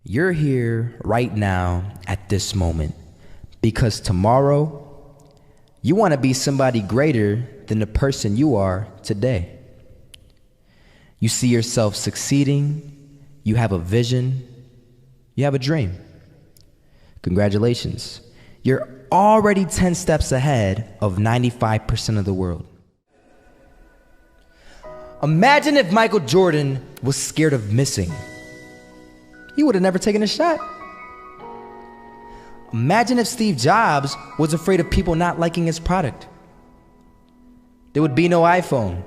You're here right now at this moment because tomorrow you want to be somebody greater than the person you are today. You see yourself succeeding, you have a vision, you have a dream. Congratulations. You're already 10 steps ahead of 95% of the world. Imagine if Michael Jordan was scared of missing. He would have never taken a shot. Imagine if Steve Jobs was afraid of people not liking his product. There would be no iPhone.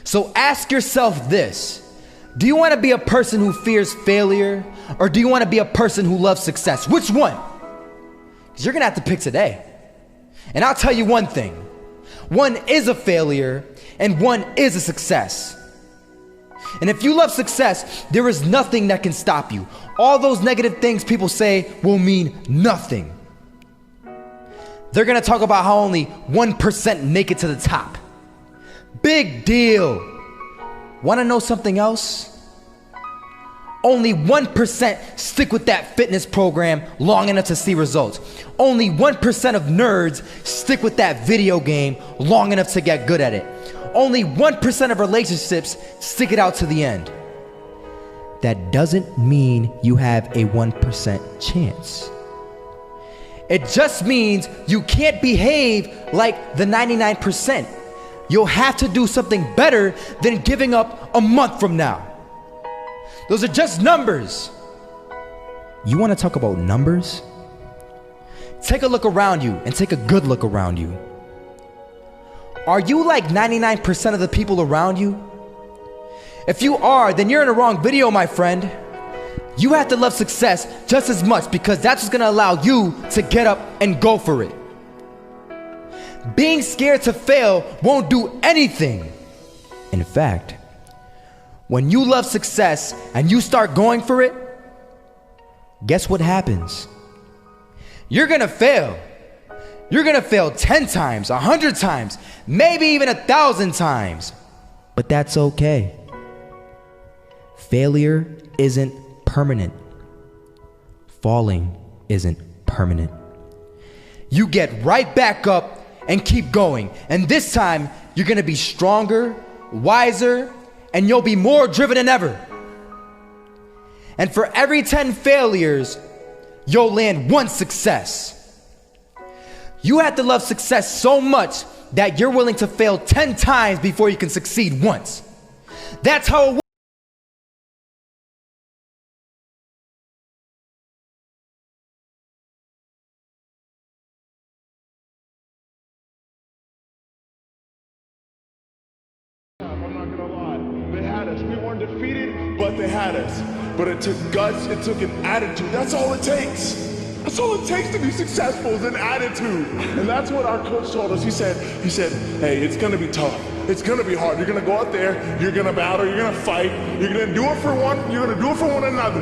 So ask yourself this: do you want to be a person who fears failure, or do you want to be a person who loves success? Which one? Because you're going to have to pick today. And I'll tell you one thing: one is a failure and one is a success. And if you love success, there is nothing that can stop you. All those negative things people say will mean nothing. They're gonna talk about how only 1% make it to the top. Big deal. Wanna know something else? Only 1% stick with that fitness program long enough to see results. Only 1% of nerds stick with that video game long enough to get good at it. Only 1% of relationships stick it out to the end. That doesn't mean you have a 1% chance. It just means you can't behave like the 99%. You'll have to do something better than giving up a month from now. Those are just numbers. You want to talk about numbers? Take a look around you and take a good look around you. Are you like 99% of the people around you? If you are, then you're in the wrong video, my friend. You have to love success just as much, because that's what's gonna allow you to get up and go for it. Being scared to fail won't do anything. In fact, when you love success and you start going for it, guess what happens? You're gonna fail. You're gonna fail 10 times, 100 times, maybe even 1,000 times. But that's okay. Failure isn't permanent. Falling isn't permanent. You get right back up and keep going. And this time, you're gonna be stronger, wiser, and you'll be more driven than ever. And for every 10 failures, you'll land one success. You have to love success so much that you're willing to fail 10 times before you can succeed once. That's how it works. I'm not gonna lie. They had us. We weren't defeated, but they had us. But it took guts, it took an attitude. That's all it takes. That's all it takes to be successful, is an attitude. And that's what our coach told us. He said, hey, it's gonna be tough. It's gonna be hard. You're gonna go out there, you're gonna battle, you're gonna fight, you're gonna do it for one, you're gonna do it for one another.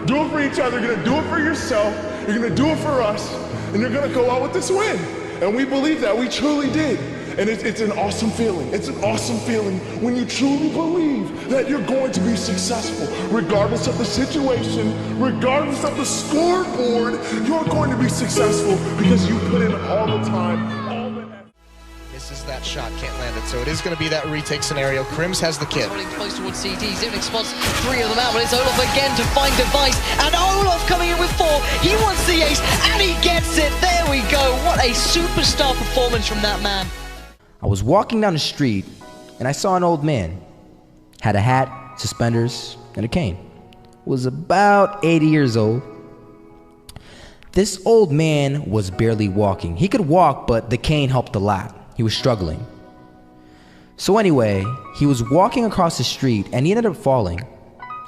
Do it for each other, you're gonna do it for yourself, you're gonna do it for us, and you're gonna go out with this win. And we believe that, we truly did. And it's an awesome feeling. It's an awesome feeling when you truly believe that you're going to be successful. Regardless of the situation, regardless of the scoreboard, you're going to be successful because you put in all the time, all the effort. Misses that shot, can't land it. So it is going to be that retake scenario. Krims has the kid. Running close towards CT, Zivnik spots 3 of them out, but it's Olaf again to find Device, and Olaf coming in with 4. He wants the ace, and he gets it. There we go. What a superstar performance from that man. I was walking down the street and I saw an old man. Had a hat, suspenders, and a cane. Was about 80 years old. This old man was barely walking. He could walk, but the cane helped a lot. He was struggling. So anyway, he was walking across the street and he ended up falling.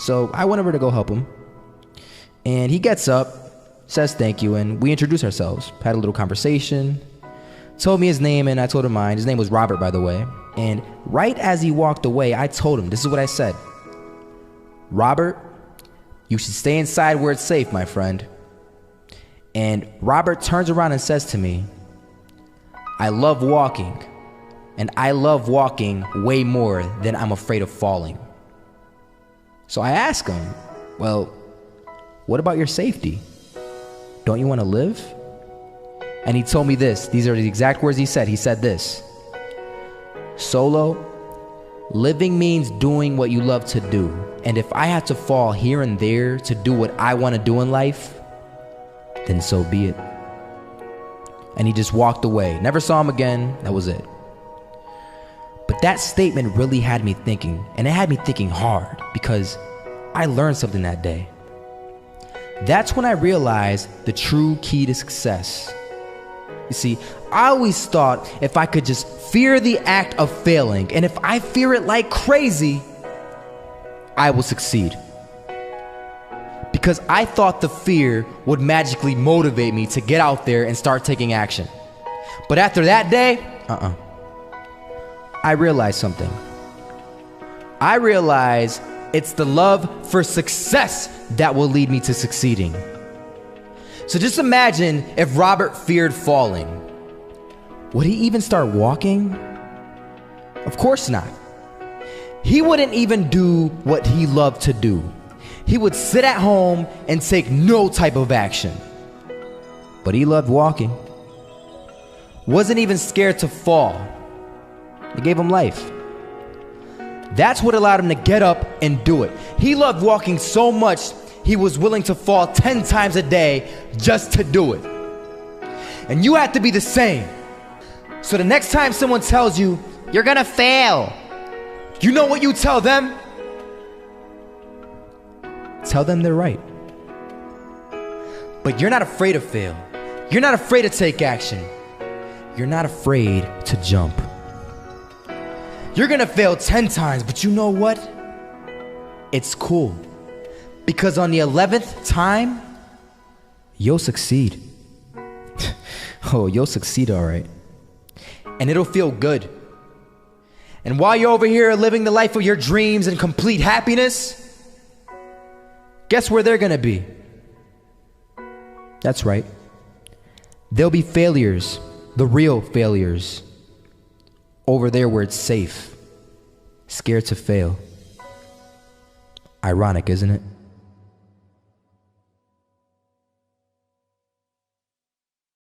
So I went over to go help him. And he gets up, says thank you, and we introduced ourselves. Had a little conversation. Told me his name and I told him mine. His name was Robert, by the way. And right as he walked away, I told him, this is what I said: Robert, you should stay inside where it's safe, my friend. And Robert turns around and says to me, I love walking, and I love walking way more than I'm afraid of falling. So I asked him, well, What about your safety? Don't you want to live? And he told me this. These are the exact words he said. He said this: Solo, living means doing what you love to do. And if I have to fall here and there to do what I want to do in life, then so be it. And he just walked away. Never saw him again. That was it. But that statement really had me thinking, and it had me thinking hard, because I learned something that day. That's when I realized the true key to success. You see, I always thought if I could just fear the act of failing, and if I fear it like crazy, I will succeed. Because I thought the fear would magically motivate me to get out there and start taking action. But after that day, I realized something. I realized it's the love for success that will lead me to succeeding. So just imagine if Robert feared falling. Would he even start walking? Of course not. He wouldn't even do what he loved to do. He would sit at home and take no type of action. But he loved walking. Wasn't even scared to fall. It gave him life. That's what allowed him to get up and do it. He loved walking so much, he was willing to fall 10 times a day just to do it. And you have to be the same. So the next time someone tells you, you're gonna fail, you know what you tell them? Tell them they're right. But you're not afraid to fail. You're not afraid to take action. You're not afraid to jump. You're gonna fail 10 times, but you know what? It's cool. Because on the 11th time, you'll succeed. Oh, you'll succeed, all right. And it'll feel good. And while you're over here living the life of your dreams and complete happiness, guess where they're gonna be? That's right. They'll be failures, the real failures. Over there where it's safe, scared to fail. Ironic, isn't it?